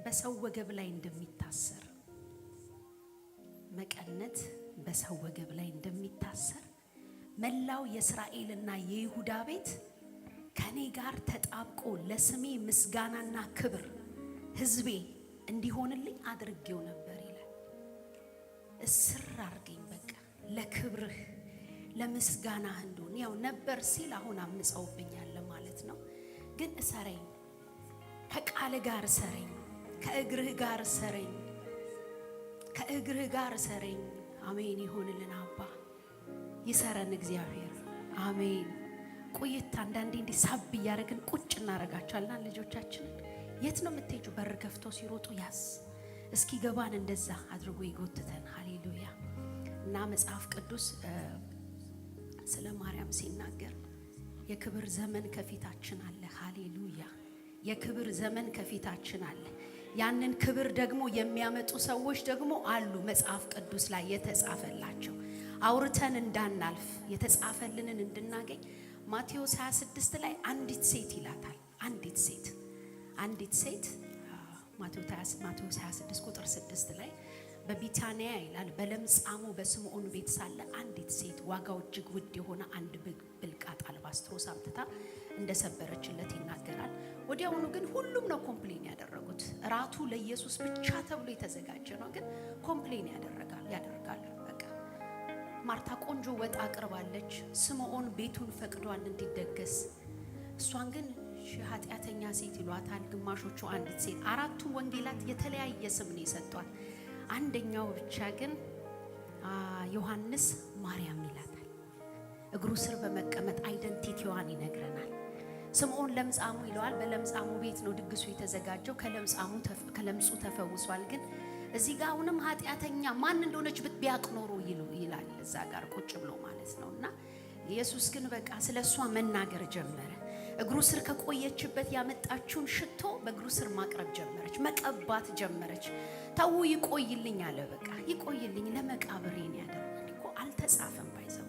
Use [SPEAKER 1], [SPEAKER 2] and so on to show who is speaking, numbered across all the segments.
[SPEAKER 1] በሰው ወገብ ላይ እንደሚታሰር መቀነት በሰው ወገብ ላይ እንደሚታሰር መላው የእስራኤልና የይሁዳ ቤት ከኔ ጋር ተጣብቆ ለስሜ ምስጋናና ክብር ሕዝቤ እንዲሆንልኝ አድርጌው ነበር ይላል። እስር አርገኝ በቃ ለክብርህ ለምስጋናህ እንደሆነ ያው ነበር ሲል አሁን አምፀውብኛል ማለት ነው። ግን እሰረኝ፣ ከቃል ጋር እሰረኝ፣ ከእግርህ ጋር እሰረኝ፣ ከእግርህ ጋር እሰረኝ። አሜን ይሁንልን አባ ይሰረን እግዚአብሔር አሜን። ቆይታ አንዳንዴ እንዲህ ሳብ እያደረግን ቁጭ እናረጋቸዋለን ልጆቻችንን። የት ነው የምትሄጂው? በር ከፍተው ሲሮጡ ያዝ እስኪ ገባን እንደዛ አድርጎ ይጎትተን። ሃሌሉያ። እና መጽሐፍ ቅዱስ ስለ ማርያም ሲናገር የክብር ዘመን ከፊታችን አለ። ሃሌሉያ። የክብር ዘመን ከፊታችን አለ። ያንን ክብር ደግሞ የሚያመጡ ሰዎች ደግሞ አሉ መጽሐፍ ቅዱስ ላይ የተጻፈላቸው አውርተን እንዳናልፍ የተጻፈልንን እንድናገኝ ማቴዎስ 26 ላይ አንዲት ሴት ይላታል። አንዲት ሴት ማቴዎስ 26 ቁጥር 6 ላይ በቢታንያ ይላል በለምጻሙ በስምዖን ቤት ሳለ አንዲት ሴት ዋጋው እጅግ ውድ የሆነ አንድ ብልቃጥ አልባስጥሮስ አምጥታ እንደሰበረችለት ይናገራል። ወዲያውኑ ግን ሁሉም ነው ኮምፕሌን ያደረጉት። እራቱ ለኢየሱስ ብቻ ተብሎ የተዘጋጀ ነው፣ ግን ኮምፕሌን ያደርጋሉ። በቃ ማርታ ቆንጆ ወጥ አቅርባለች፣ ስምዖን ቤቱን ፈቅዷል እንዲደገስ። እሷን ግን ኃጢአተኛ ሴት ይሏታል ግማሾቹ አንዲት ሴት። አራቱ ወንጌላት የተለያየ ስም ነው የሰጧል። አንደኛው ብቻ ግን ዮሐንስ ማርያም ይላታል። እግሩ ስር በመቀመጥ አይደንቲቲዋን ይነግረናል። ስምዖን ለምጻሙ ይለዋል። በለምጻሙ ቤት ነው ድግሱ የተዘጋጀው። ከለምጹ ተፈውሷል። ግን እዚህ ጋር አሁንም ኃጢአተኛ ማን እንደሆነች ቢያቅ ኖሮ ይላል እዛ ጋር ቁጭ ብሎ ማለት ነው። እና ኢየሱስ ግን በቃ ስለሷ መናገር ጀመረ። እግሩ ስር ከቆየችበት ያመጣችውን ሽቶ በእግሩ ስር ማቅረብ ጀመረች፣ መቀባት ጀመረች። ተው ይቆይልኝ አለ። በቃ ይቆይልኝ ለመቃብሬን ያደረገ እኮ አልተጻፈም። ባይዘው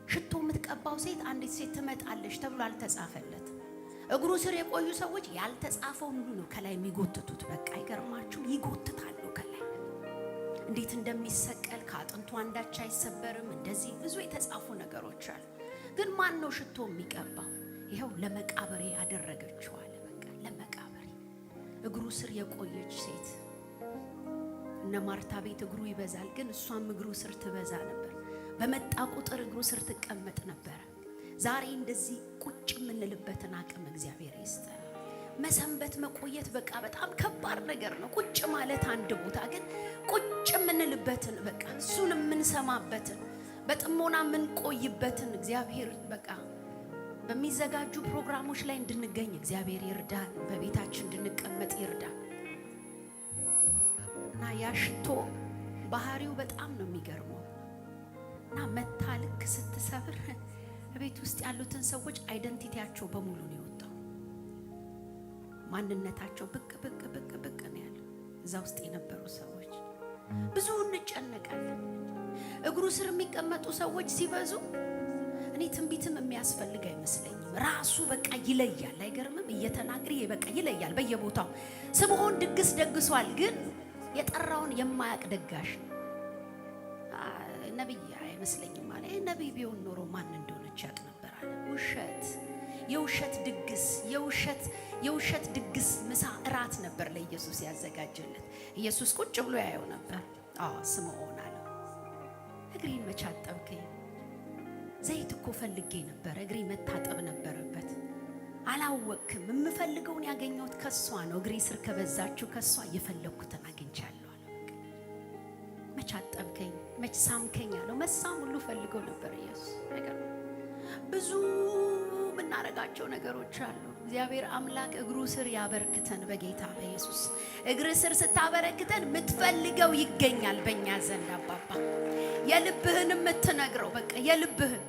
[SPEAKER 1] ሽቶ የምትቀባው ሴት አንዲት ሴት ትመጣለች ተብሎ አልተጻፈለት። እግሩ ስር የቆዩ ሰዎች ያልተጻፈውን ሁሉ ነው ከላይ የሚጎትቱት። በቃ አይገርማችሁም? ይጎትታሉ ከላይ እንዴት እንደሚሰቀል ከአጥንቱ አንዳች አይሰበርም። እንደዚህ ብዙ የተጻፉ ነገሮች አሉ። ግን ማን ነው ሽቶ የሚቀባው? ይኸው ለመቃብሬ ያደረገችው አለ። በቃ ለመቃብሬ እግሩ ስር የቆየች ሴት። እነ ማርታ ቤት እግሩ ይበዛል፣ ግን እሷም እግሩ ስር ትበዛ ነበር። በመጣ ቁጥር እግሩ ስር ትቀመጥ ነበር። ዛሬ እንደዚህ ቁጭ የምንልበትን አቅም እግዚአብሔር ይስጥ። መሰንበት መቆየት በቃ በጣም ከባድ ነገር ነው። ቁጭ ማለት አንድ ቦታ፣ ግን ቁጭ የምንልበትን በቃ እሱን የምንሰማበትን በጥሞና ምን ቆይበትን እግዚአብሔር በቃ በሚዘጋጁ ፕሮግራሞች ላይ እንድንገኝ እግዚአብሔር ይርዳን። በቤታችን እንድንቀመጥ ይርዳን። እና ያሽቶ ባህሪው በጣም ነው የሚገርመው። እና መታልክ ስትሰብር ቤት ውስጥ ያሉትን ሰዎች አይደንቲቲያቸው በሙሉ ነው የወጣው። ማንነታቸው ብቅ ነው ያለው። እዛ ውስጥ የነበሩ ሰዎች ብዙ እንጨነቃለን። እግሩ ስር የሚቀመጡ ሰዎች ሲበዙ እኔ ትንቢትም የሚያስፈልግ አይመስለኝም። ራሱ በቃ ይለያል። አይገርምም? እየተናገረ በቃ ይለያል በየቦታው። ስምዖን ድግስ ደግሷል፣ ግን የጠራውን የማያቅ ደጋሽ ነብይ አይመስለኝም አለ። ነብይ ቢሆን ኖሮ ማን እንደሆነች ያቅ ነበር አለ። ውሸት፣ የውሸት ድግስ፣ የውሸት ድግስ ምሳ እራት ነበር ለኢየሱስ ያዘጋጀለት። ኢየሱስ ቁጭ ብሎ ያየው ነበር። ስምዖን አለ እግሬን መቻጠብከኝ? ዘይት እኮ ፈልጌ ነበር፣ እግሬ መታጠብ ነበረበት። አላወቅክም? የምፈልገውን ያገኘሁት ከሷ ነው። እግሬ ስር ከበዛችሁ ከሷ የፈለኩትን አግኝቻለሁ አለ። መቻጠብከኝ፣ መች ሳምከኝ አለው። መሳም ሁሉ ፈልገው ነበር ኢየሱስ። ነገር ብዙ የምናረጋቸው ነገሮች አሉ። እግዚአብሔር አምላክ እግሩ ስር ያበርክተን በጌታ በኢየሱስ። እግር ስር ስታበረክተን የምትፈልገው ይገኛል በእኛ ዘንድ አባባ። የልብህን የምትነግረው በቃ የልብህን።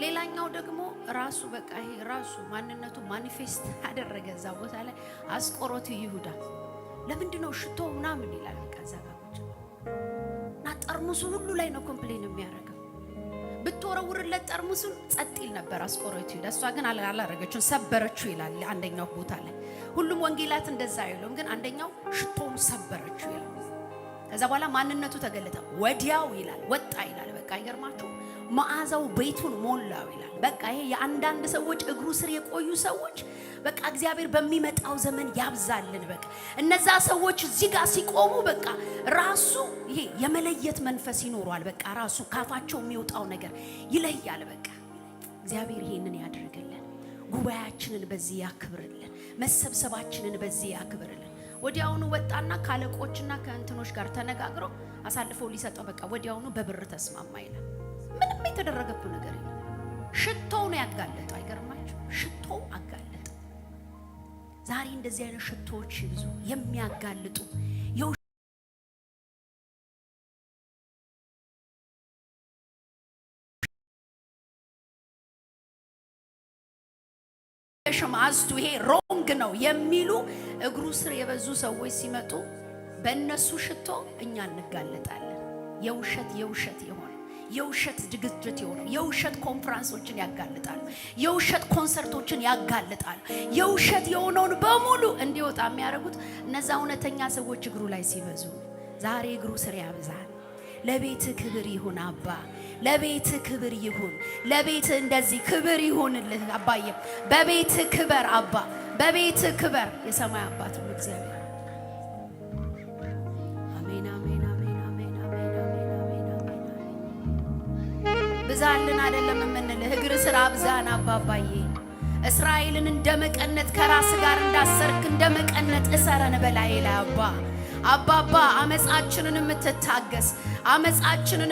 [SPEAKER 1] ሌላኛው ደግሞ ራሱ በቃ ይሄ ራሱ ማንነቱ ማኒፌስት ያደረገ እዛ ቦታ ላይ አስቆሮቱ ይሁዳ ለምንድነው ሽቶ ምናምን ይላል። በቃ እዛ ጋር ቁጭ እና ጠርሙሱ ሁሉ ላይ ነው ኮምፕሌን የሚያደርገው። ብትወረውርለት ጠርሙሱን ጸጥ ይል ነበር አስቆሮቱ ይሁዳ። እሷ ግን አላረገችው፣ ሰበረችው ይላል አንደኛው ቦታ ላይ። ሁሉም ወንጌላት እንደዛ አይሉም፣ ግን አንደኛው ሽቶውን ሰበረችው ይላል። ከዛ በኋላ ማንነቱ ተገለጠ፣ ወዲያው ይላል ወጣ ይላል። በቃ አይገርማችሁ? መዓዛው ቤቱን ሞላው ይላል። በቃ ይሄ የአንዳንድ ሰዎች እግሩ ስር የቆዩ ሰዎች በቃ እግዚአብሔር በሚመጣው ዘመን ያብዛልን። በቃ እነዛ ሰዎች እዚህ ጋር ሲቆሙ በቃ ራሱ ይሄ የመለየት መንፈስ ይኖራል። በቃ ራሱ ካፋቸው የሚወጣው ነገር ይለያል። በቃ እግዚአብሔር ይሄንን ያድርግልን። ጉባኤያችንን በዚህ ያክብርልን። መሰብሰባችንን በዚህ ያክብርልን። ወዲያውኑ ወጣና ካለቆችና ከእንትኖች ጋር ተነጋግሮ አሳልፈው ሊሰጠው በቃ ወዲያውኑ በብር ተስማማ ይላል። ምንም የተደረገው ነገር የለም። ሽቶው ነው ያጋለጠው። አይገርማችሁ? ሽቶው አጋለጠ። ዛሬ እንደዚህ አይነት ሽቶዎች ይብዙ፣ የሚያጋልጡ ሽማስቱ ይሄ ሮንግ ነው የሚሉ እግሩ ስር የበዙ ሰዎች ሲመጡ በእነሱ ሽቶ እኛ እንጋለጣለን። የውሸት የሆነ የውሸት ዝግጅት የሆነ የውሸት ኮንፈረንሶችን ያጋልጣሉ። የውሸት ኮንሰርቶችን ያጋልጣሉ። የውሸት የሆነውን በሙሉ እንዲወጣ የሚያደርጉት እነዛ እውነተኛ ሰዎች እግሩ ላይ ሲበዙ፣ ዛሬ እግሩ ስር ያብዛል። ለቤት ክብር ይሁን አባ፣ ለቤት ክብር ይሁን። ለቤት እንደዚህ ክብር ይሁንልህ አባዬ። በቤት ክበር አባ፣ በቤት ክበር የሰማይ አባት ነው እግዚአብሔር። አሜን አሜን አሜን አሜን አሜን አሜን አሜን። ብዛልን አይደለም የምንልህ እግር ስር አብዛን አባባዬ። እስራኤልን እንደመቀነት ከራስ ጋር እንዳሰርክ እንደመቀነት እሰረን በላይ ላይ አባ አባባ አመጻችንን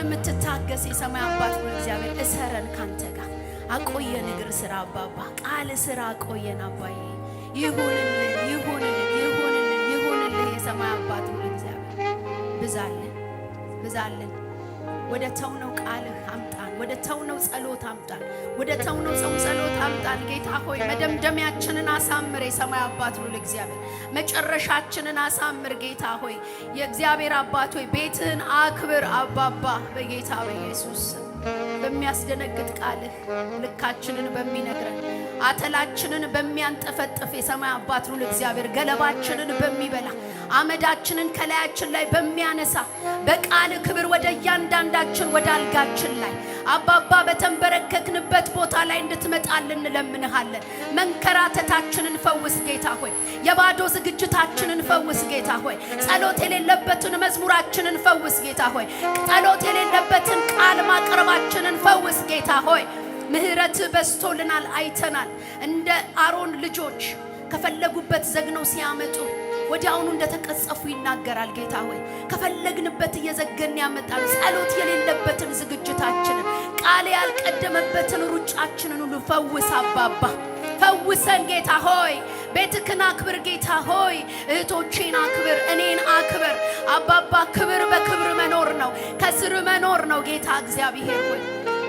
[SPEAKER 1] የምትታገስ የሰማይ አባት ነው እግዚአብሔር። እሰረን ካንተ ጋር አቆየን። እግር ስራ አባባ ቃል ስራ አቆየን አባዬ። ይሁንልን የሰማይ አባት ነው እግዚአብሔር። ብዛልን ወደ ተውነው ቃልህ አምጣን። ወደ ተውነው ጸሎት አምጣን። ወደ ተውነው ጸሎት አምጣን። ጌታ ሆይ መደምደሚያችንን አሳምር የሰማይ አባት ነው እግዚአብሔር። መጨረሻችንን አሳምር ጌታ ሆይ የእግዚአብሔር አባት ሆይ ቤትህን አክብር አባባ በጌታ በኢየሱስ በሚያስደነግጥ ቃልህ ልካችንን በሚነግረን አተላችንን በሚያንጠፈጥፍ የሰማይ አባት ነው እግዚአብሔር። ገለባችንን በሚበላ አመዳችንን ከላያችን ላይ በሚያነሳ በቃል ክብር ወደ እያንዳንዳችን ወደ አልጋችን ላይ አባባ በተንበረከክንበት ቦታ ላይ እንድትመጣልን እንለምንሃለን። መንከራተታችንን ፈውስ ጌታ ሆይ። የባዶ ዝግጅታችንን ፈውስ ጌታ ሆይ። ጸሎት የሌለበትን መዝሙራችንን ፈውስ ጌታ ሆይ። ጸሎት የሌለበትን ቃል ማቅረባችንን ፈውስ ጌታ ሆይ። ምህረት በስቶልናል አይተናል። እንደ አሮን ልጆች ከፈለጉበት ዘግነው ሲያመጡ ወዲያውኑ እንደተቀጸፉ ይናገራል ጌታ ሆይ። ከፈለግንበት እየዘገን ያመጣል። ጸሎት የሌለበትን ዝግጅታችንን ቃል ያልቀደመበትን ሩጫችንን ሁሉ ፈውስ አባባ። ፈውሰን ጌታ ሆይ። ቤትክን አክብር ጌታ ሆይ። እህቶቼን አክብር፣ እኔን አክብር አባባ። ክብር በክብር መኖር ነው፣ ከስር መኖር ነው ጌታ እግዚአብሔር ሆይ።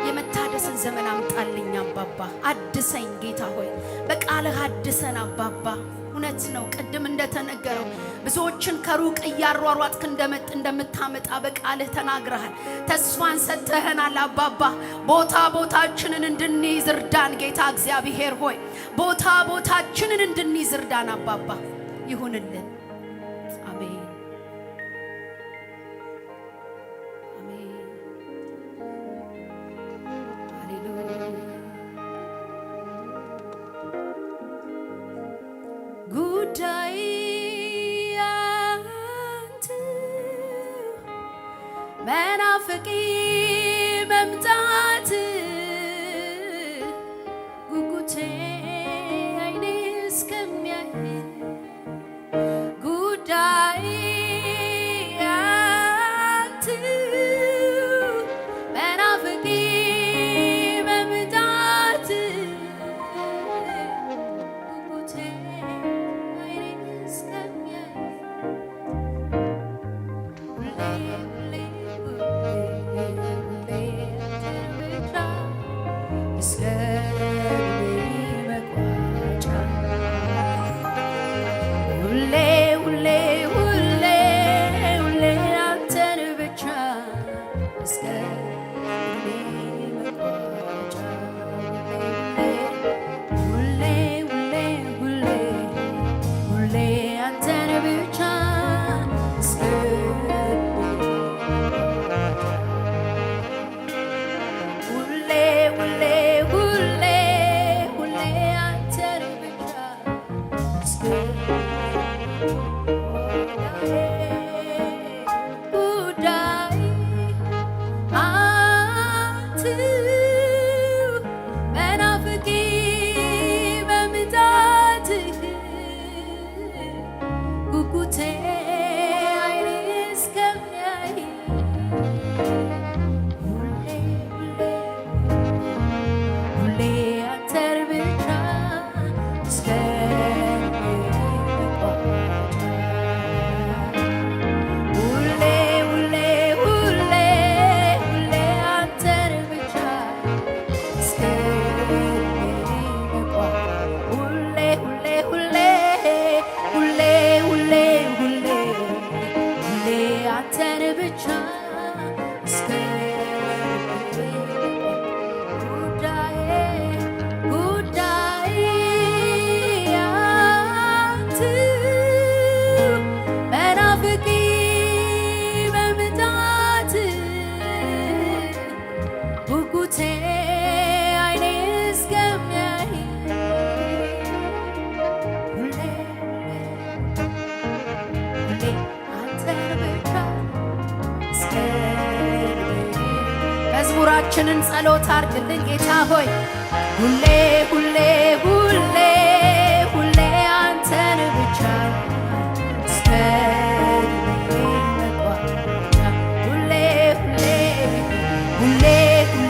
[SPEAKER 1] የመታደስን ዘመን አምጣልኝ አባባ። አድሰኝ ጌታ ሆይ። በቃልህ አድሰን አባባ። እውነት ነው ቅድም እንደተነገረው ብዙዎችን ከሩቅ እያሯሯጥክ እንደምታመጣ በቃልህ ተናግረሃል። ተስፋን ሰጥተህናል አባባ። ቦታችንን እንድንይዝ እርዳን ጌታ እግዚአብሔር ሆይ። ቦታችንን እንድንይዝ እርዳን አባባ። ይሁንልን። አሜን አሜን። ሃሌሉያ። ጉዳይ አንተ መናፍቂ መምጣት ጉጉቴ አይኔ እስከሚያይ ጉዳይ አንተ መናፍቂ መምጣት ጉጉቴ መዝሙራችንን ጸሎት አርግልን ጌታ ሆይ ሁሌ ሁሌ ሁሌ ሁሌ አንተን ብቻ እስከ ሁሌ ሁሌ ሁሌ ሁሌ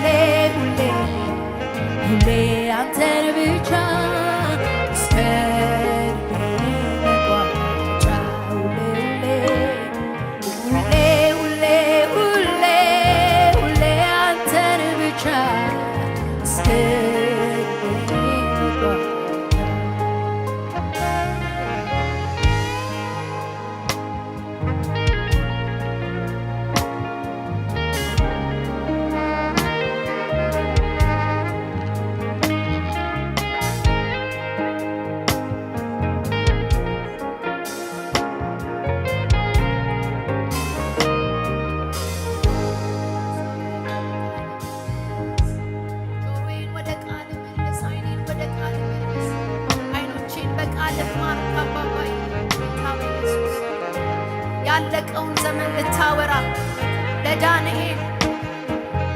[SPEAKER 1] ሁሌ ሁሌ አንተን ብቻ እስከ ያለቀውን ዘመን ልታወራ ለዳንኤል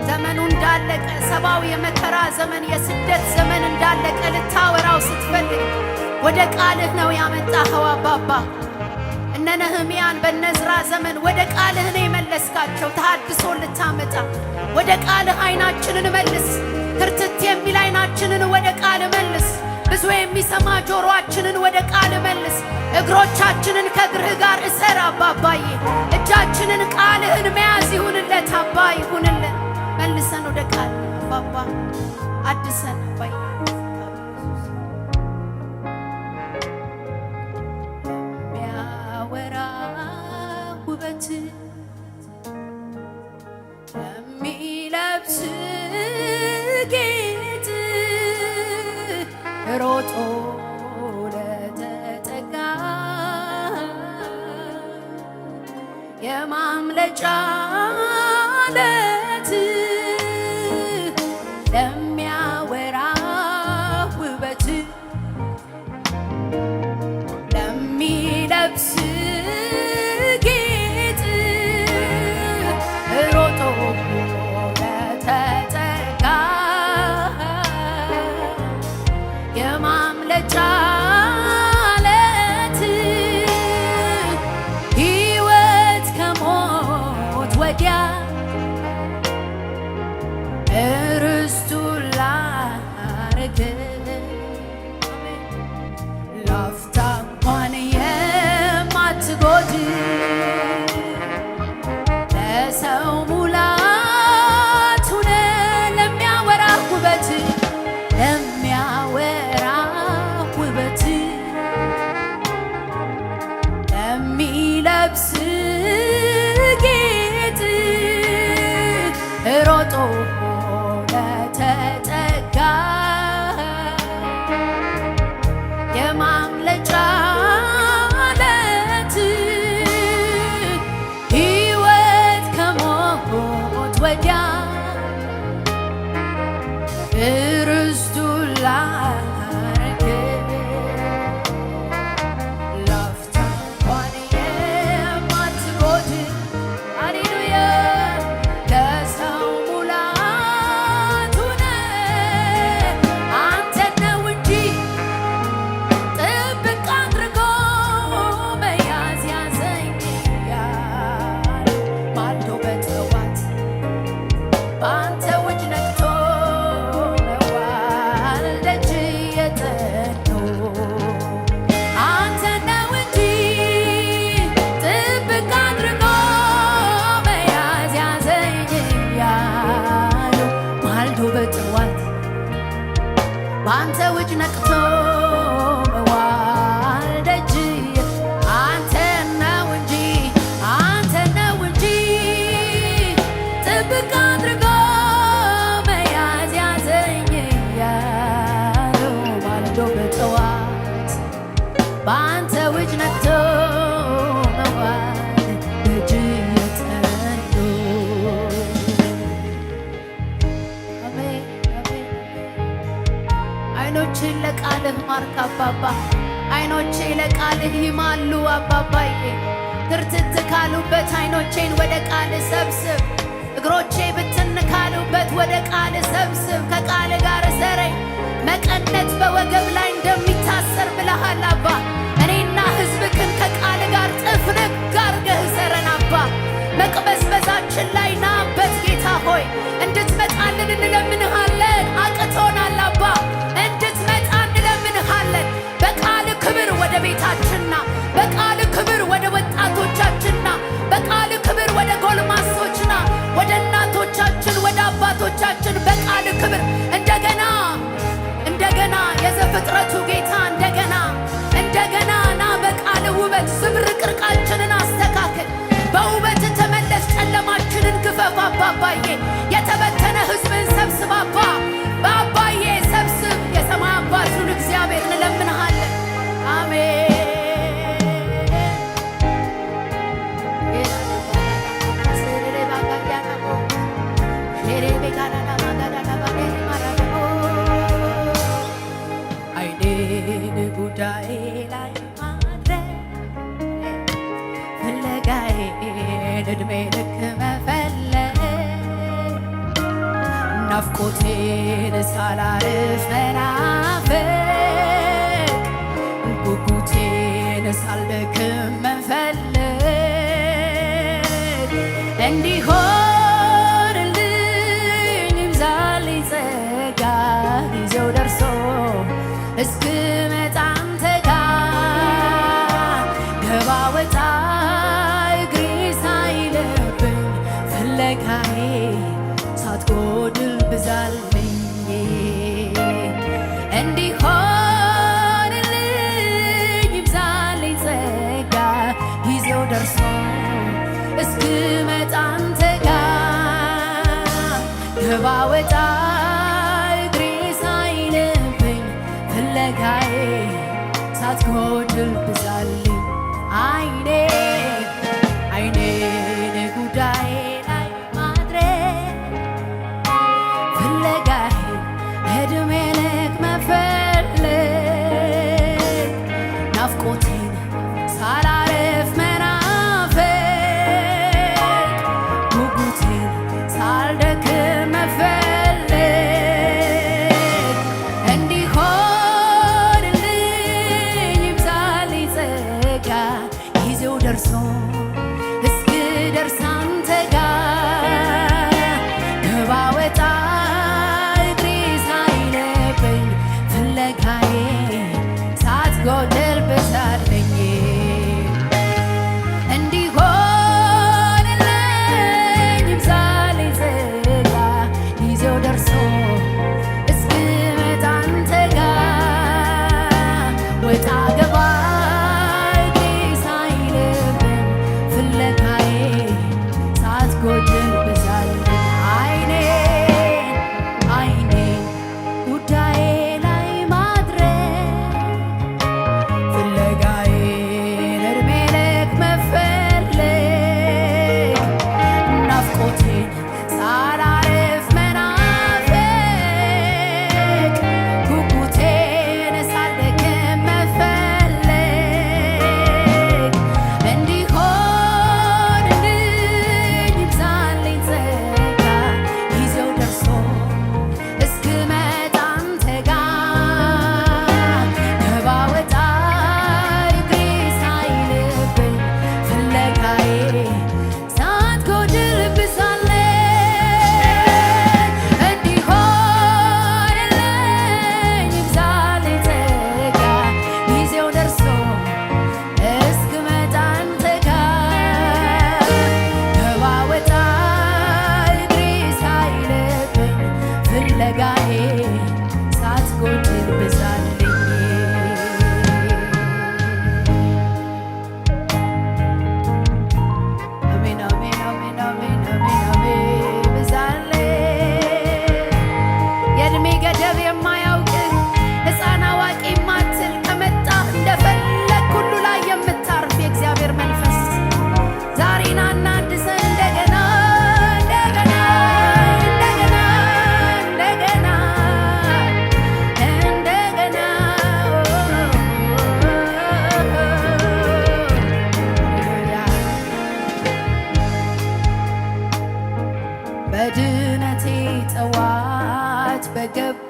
[SPEAKER 1] ዘመኑ እንዳለቀ ሰባው የመከራ ዘመን የስደት ዘመን እንዳለቀ ልታወራው ስትፈልግ ወደ ቃልህ ነው ያመጣኸው አባባ። እነ ነህምያን በነዝራ ዘመን ወደ ቃልህ ነው የመለስካቸው ተሐድሶ ልታመጣ። ወደ ቃልህ አይናችንን መልስ፣ ትርትት የሚል አይናችንን ወደ ቃል መልስ። ብዙ የሚሰማ ጆሮአችንን ወደ ቃል መልስ። እግሮቻችንን ከእግርህ ጋር እሰር አባባዬ። እጃችንን ቃልህን መያዝ ይሁንለት አባ ይሁንልን። መልሰን ወደ ቃል አባባ አድሰን አባዬ። የሚያወራ ውበት የሚለብስ ጌጥ ሮጦ የማምለጫ ዓለት ለሚያወራ ውበት ለሚለብስ ጌጥ ሮጦ ለተጠጋ የማምለጫ እርስቱ ላረገ ላፍታ እንኳን የማትጎድ ለሰው ሙላት ሁነ ለሚያወራ ውበት ለሚያወራ ውበት ለሚለብስ ጌጥ ሮጦ ለተጠጋ የማምለጫ ዓለት ሕይወት ከሞት ወዲያ ርስቱ ላረገ አንተ ውጭ ነቶ መዋል እጅ የተንዱ አይኖችን ለቃልህ ማርክ አባባ አይኖቼ ለቃልህ ይማሉ አባባዬ ትርትት ካሉበት አይኖቼን ወደ ቃል ሰብስብ እግሮቼ ብትን ካሉበት ወደ ቃል ሰብስብ ከቃል ጋር ሰረኝ መቀነት በወገብ ላይ እንደሚታሰር ብለሃል አባ እኔና ሕዝብህን ከቃል ጋር ጥፍንግ አድርገህ ሰረን አባ መቅበዝበዛችን ላይ ናበት ጌታ ሆይ እንድትመጣልን እንለምንሃለን አቅቶናል አባ እንድትመጣ እንለምንሃለን በቃል ክብር ወደ ቤታችንና በቃል ክብር ወደ ወጣቶቻችንና በቃል ክብር ወደ ጎልማሶችና ወደ እናቶቻችን ወደ አባቶቻችን በቃል ክብር እንደገና የዘፍጥረቱ ጌታ እንደገና ና በቃል ውበት ዝብርቅርቃችንን አስተካክል በውበት ተመለስ ጨለማችንን ክፈፍ አባባዬ የተበተነ ሕዝብን ሰብስብ አባ በአባዬ ሰብስብ የሰማይ አባቱን እግዚአብሔር እንለምንሃለን አሜን አይኔን ጉዳይ ላይ ማድረግ ፍለጋዬን ዕድሜ ልክ መፈለግ ናፍቆቴን ሳላርፍ መናፈቅ ጉጉቴን ሳልደክም መፈለግ እንዲሆንልኝ ይብዛልኝ ጸጋ ጊዜው ደርሶ እስክመጣ አንተ ጋር ገባ ወጣ እግሬ ሳይለብኝ ፍለጋዬ ሳትጎድል ብዛልኝ እንዲሆንልኝ ይብዛልኝ ጸጋ ጊዜው ደርሶ እስክመጣ አንተ ጋር ገባ ወጣ ፍለጋዬ ሳትጎድል ብዛልኝ አይኔን ጉዳዬ ላይ ማድረግ ፍለጋዬ ዕድሜ ልክ መፈለግ ናፍቆቴን ሳላርፍ መናፈቅ ጉጉቴን ሳልደክም መፈለግ ጊዜው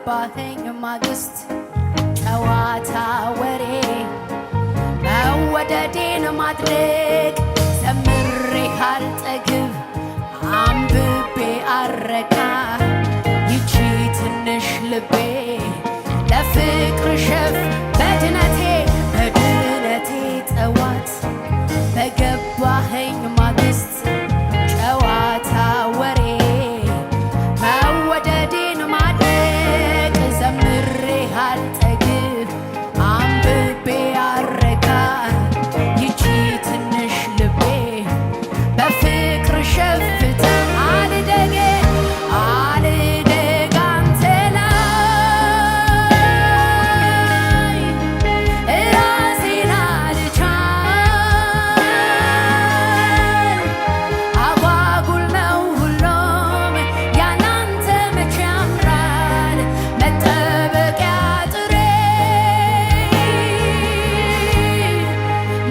[SPEAKER 1] በገባኸኝ ማግስት ጨዋታ ወሬ መወደዴን ማድነቅ ዘምሬ አልጠግብ አንብቤ አረካ ይቺ ትንሽ ልቤ ለፍቅር ሸፍ በድነቴ ጠዋት በገባኸኝ ማግስት ጨዋታ ወሬ መወደዴን ማድነቅ ዘምሬ አልጠግብ አንብቤ አረካ ይቺ ትንሽ ልቤ በፍቅር ሸፍታ አልደግ አንተ ላይ ራሴን አልቻል አጓጉል ነው ሁሉም ያላንተ መቼ ያምራል መጠበቂያ ጥሬ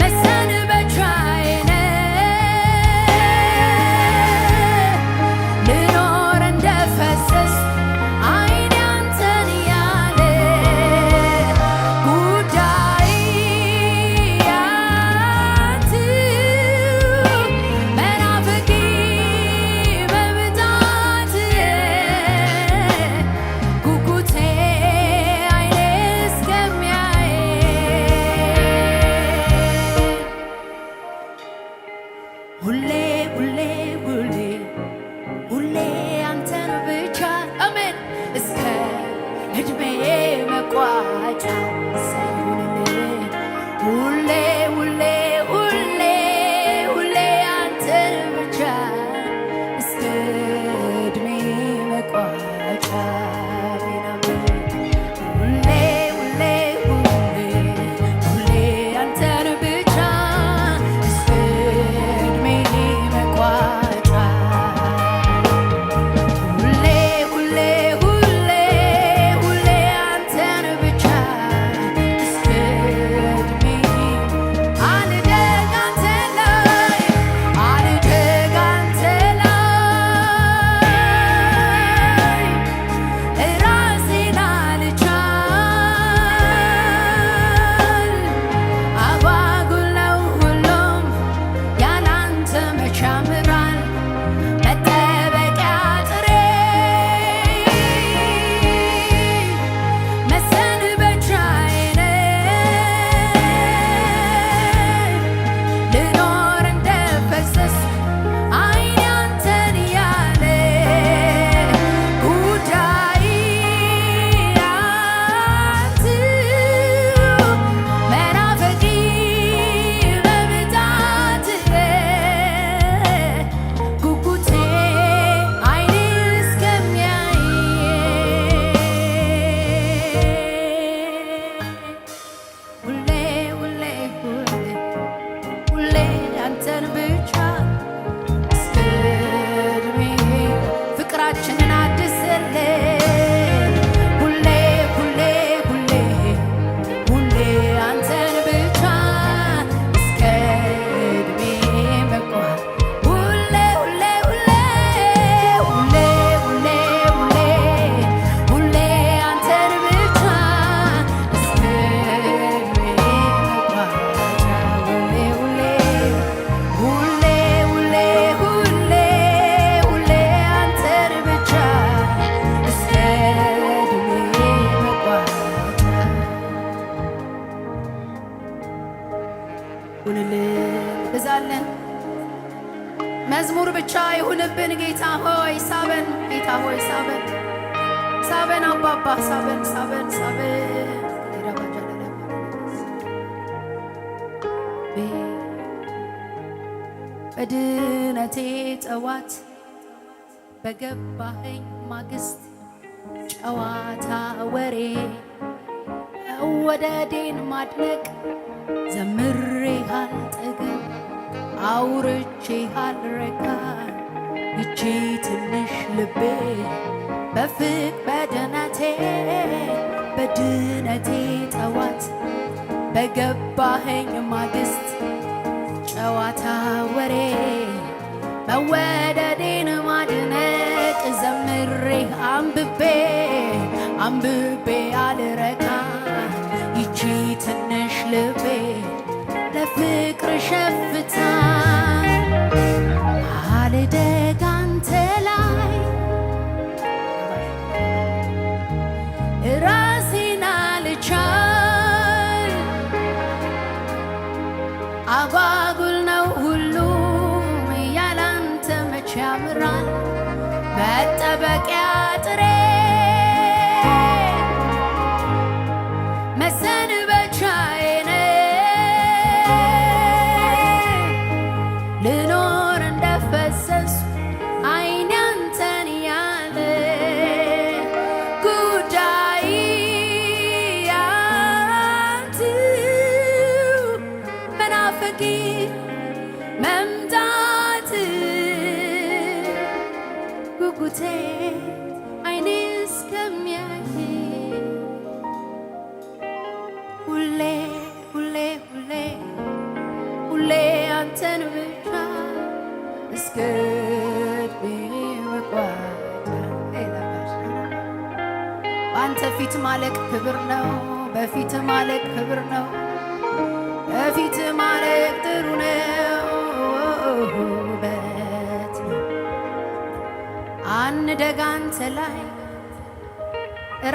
[SPEAKER 1] መሰንበቻዬ ልኖር እንደፈሰስ አይኔ አንተን ያለ ጉዳይ ያንተ መናፍቂ መብዛት ጉጉቴ አይኔ እስከሚያይ ሁሌ ሁሌ ሁሌ ሁሌ አንተን ብቻ አሜን እስከ እድሜ መቋጫ ሳይሆንልህ ሁሌ ሁሌ ሁሌ ሁሌ አንተን ብቻ እስከ እድሜ መቋጫ ሁሌ ሁሌ ሁሌ ሁሌ አንተን ብቻ እስከ እድሜ መቋጫ ሁሌ ሁሌ ሁሌ ሁሌ አንተን ብቻ እስከ እድሜ አልደግ አንተ ላይ አልደግ አንተ ላይ ራሴን አልቻል አጓጉል ነው ሁሉም ያላንተ መቼ ያምራል መጠበቂያ ጥሬ መሰንበቻዬ ልኖር እንደፈሰስ አይኔ አንተን ያለ ጉዳይ ያንተ መናፍቂ መብዛት ጉጉቴ አይኔ እስከሚያይ ሁሌ ሁሌ ሁሌ ሁሌ አንተን ብቻ እስከ እድሜ ፍቅራችንን አድስልን ሁሌ ሁሌ ሁሌ ሁሌ አንተን ብቻ እስከ እድሜ መቋ ሁሌ ሁሌ ሁሌ ሁሌ ሁሌ ሁሌ ሁሌ አንተን ብቻ እስከ እድሜ መቋጫ ሁሌ ሁሌ ሁሌ ሁሌ ሁሌ ሁሌ አንተን ብቻ እስከ እድሜ መቋጫ ሁንልን ብዛለን መዝሙር ብቻ ይሁንብን። ጌታ ሆይ ሳበን፣ ጌታ ሆይ ሳበን፣ ሳበን አባባ ሳበን፣ ሳበን፣ ሳበን በድነቴ ጠዋት በገባኸኝ ማግስት ጨዋታ ወሬ መወደዴን ማድነቅ ዘምሬ አልጠግብ አውርቼ አልረካ ይቺ ትንሽ ልቤ በፍቅ በድነቴ ጠዋት በገባኸኝ ማግስት ጨዋታ ወሬ መወደዴን ማድነቅ ዘምሬ አንብቤ በፍቅር ሸፍታ አልደግ አንተ ላይ ራሴን አልቻል አጓጉል ነው ሁሉም ያላንተ መቼ ያምራል መጠበቂያ ጥሬ መሰንበቻዬ ልኖር እንደፈሰሱ አይኔ አንተን ያለ ጉዳይ አንተው መናፈቂ መምጣት ጉጉቴ አይኔ እስከሚያይ ሁሌ ሁሌ ሁሌ ሁሌ አንተን ብቻ እስከ ዕድሜ መቋጫ በአንተ ፊት ማለቅ ክብር ነው። በፊት ማለቅ ክብር ነው። በፊት ማለቅ ጥሩ ነው። ውበት ነው። አንደግ አንተ ላይ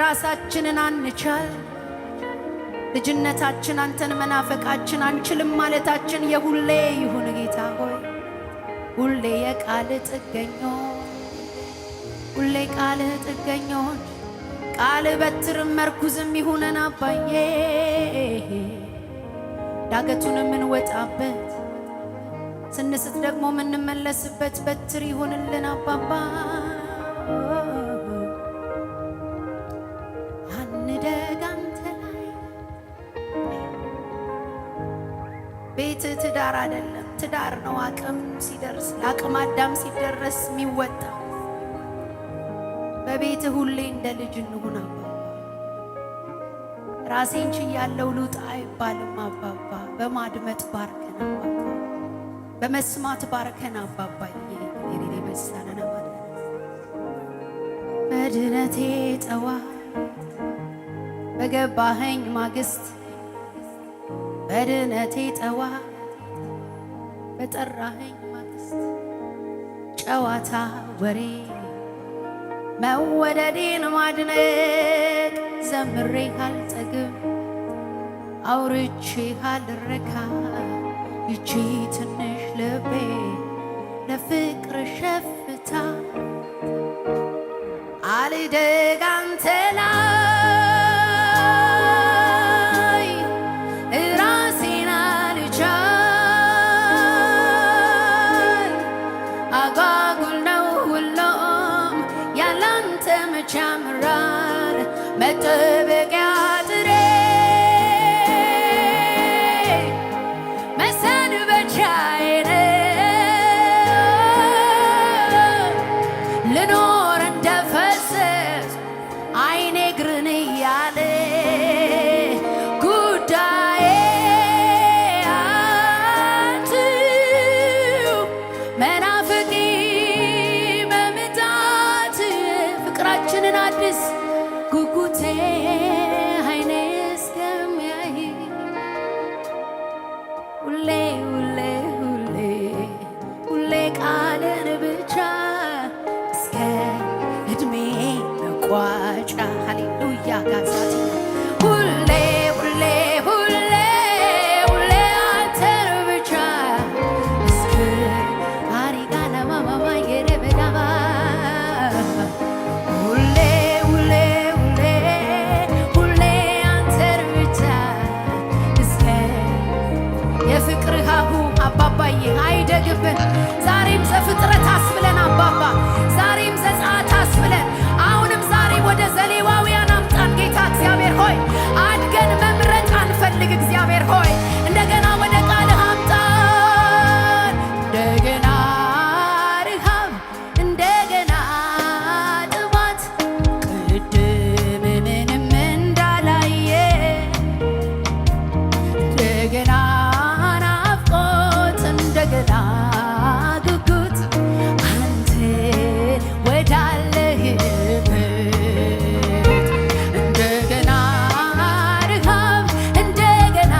[SPEAKER 1] ራሳችንን አንቻል ልጅነታችን አንተን መናፈቃችን አንችልም ማለታችን የሁሌ ይሁን ጌታ ሆይ ሁሌ የቃል ጥገኞች ሁሌ ቃል ጥገኞች ቃል በትርም መርኩዝም ይሁነን አባዬ ዳገቱን የምንወጣበት ስንስት ደግሞ የምንመለስበት በትር ይሁንልን አባባ አንደግ አንተ ላይ ቤት ትዳር አይደለም ትዳር ነው አቅም ሲደርስ ለአቅም አዳም ሲደረስ የሚወጣ በቤት ሁሌ እንደ ልጅ እንሁን አባባ ራሴን ችያለሁ ልውጣ አይባልም አባባ በማድመጥ ባርከን አባባ በመስማት ባርከን አባባ የኔ በሳለና ማለት በድነቴ ጠዋት በገባኸኝ ማግስት በድነቴ ጠዋት በጠራኸኝ ማግስት ጨዋታ ወሬ መወደዴን ማድነቅ ዘምሬ ካልጠግብ አውርቼ ካልረካ ይቺ ትንሽ ልቤ ለፍቅር ሸፍታ አልደግ አንተ ላይ ራሴን አልቻል አጓጉል ነው ሁሉም ያላንተ መቼ ያምራል መጠበቂያ ጥሬ መሰንበቻዬ ልኖር እንደፈሰስ አይኔ እግርን እያለ ጉዳዬ አንተው መናፍቂ መምጣት ፍቅራችንን አድስ ጉጉቴ አይኔ እስከሚያይ ሁሌ ሁሌ ሁሌ ሁሌ ቃልን ብቻ እስከ ዕድሜ መቋጫ ሃሌሉያ ጋዛቲ ሁሌ ሁሌ ሁሌ ሁሌ አንተን ብቻ እስከ አሪጋና ማማማ የደበዳባ ሁሌ ሁሌ ሁሌ ሁሌ አንተን ብቻ እስከ የፍቅር ሀሁ አባባዬ አይደግብን ዛሬም ዘፍጥረት አስብለን አባባ ዛሬም ዘጸአት አስብለን አሁንም ዛሬ ወደ ዘሌዋውያን አምጣን ጌታ እግዚአብሔር ሆይ አድገን መምረጥ አንፈልግ እግዚአብሔር ሆይ እንደገና ወደ ቃልህ አምጣን እንደገና ረሃብ እንደገና ጥማት ቅድም ምንም እንዳላየ እንደገና ናፍቆት እንደገና ጉጉት አንተ ወዳለህበት እንደገና ረሃብ እንደገና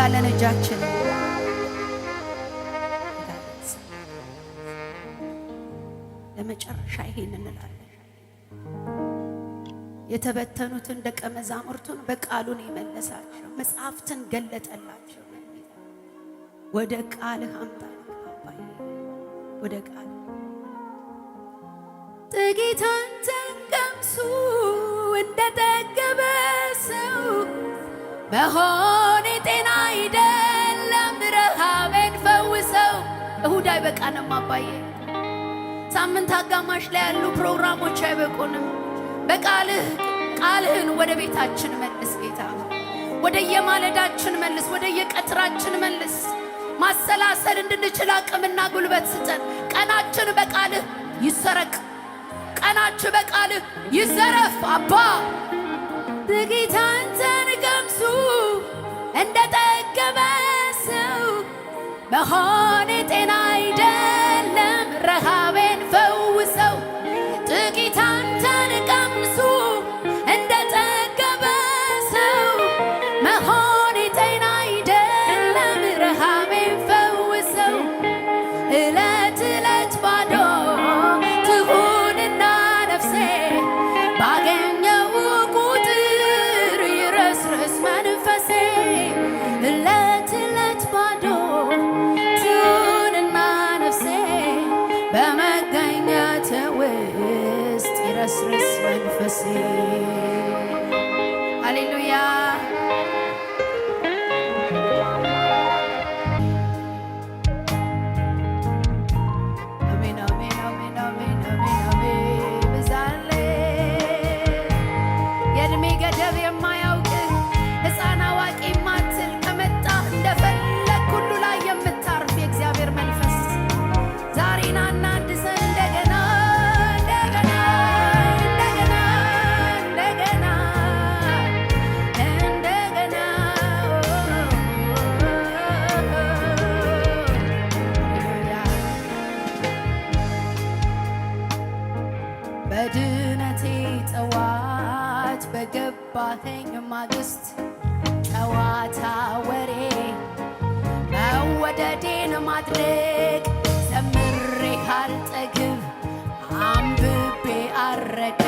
[SPEAKER 1] እንዘረጋለን እጃችን። ለመጨረሻ ይሄን እንላለን። የተበተኑትን ደቀ መዛሙርቱን በቃሉን የመለሳቸው መጽሐፍትን ገለጠላቸው። ወደ ቃልህ አምጣን አባዬ፣ ወደ ቃል ጥቂት አንተን ቀምሱ እንደጠገበ ሰው መሆኔ ጤና አይደለም፣ ረሃቤን ፈውሰው። እሁድ አይበቃንም አባዬ፣ ሳምንት አጋማሽ ላይ ያሉ ፕሮግራሞች አይበቁንም። በቃልህ ቃልህን ወደ ቤታችን መልስ ጌታ፣ ወደ የማለዳችን መልስ፣ ወደ የቀትራችን መልስ። ማሰላሰል እንድንችል አቅምና ጉልበት ስጠን። ቀናችን በቃልህ ይሰረቅ፣ ቀናችን በቃልህ ይዘረፍ አባ። ጥቂት አንተን ቀምሱ እንደጠገበ ሰው መሆኔ ጤና አይደለም፣ ረሃቤን ፈውሰው። ጥቂት አንተን ቀምሱ እንደጠገበ ሰው መሆኔ ጤና አይደለም፣ ረሃቤን ፈውሰው። እለት እለት ባዶ ትሁንና ነፍሴ ባገኘው ቁጥር ይረስርስ መንፈሴ። እለት እለት ባዶ ትሁንና ነፍሴ በመገኘት ውስጥ ይረስርስ መንፈሴ። ሃሌሉያ። አሜን አሜን አሜን አሜን አሜን አሜን። ብዛለ የእድሜ ገደብ የማያውቅ ሕፃን አዋቂ ማትል ከመጣ እንደፈለግ ሁሉ ላይ የምታርፍ የእግዚአብሔር መንፈስ ዛሬ ናና አድሰን እንደገና እንደገና እንደገና እንደገና እንደገና። ሃሌሉያ። በድነቴ ጠዋት በገባኸኝ ማግስት ጨዋታ ወሬ መወደዴን ማድረግ ዘምሬ ካልጠግብ አንብቤ አረካ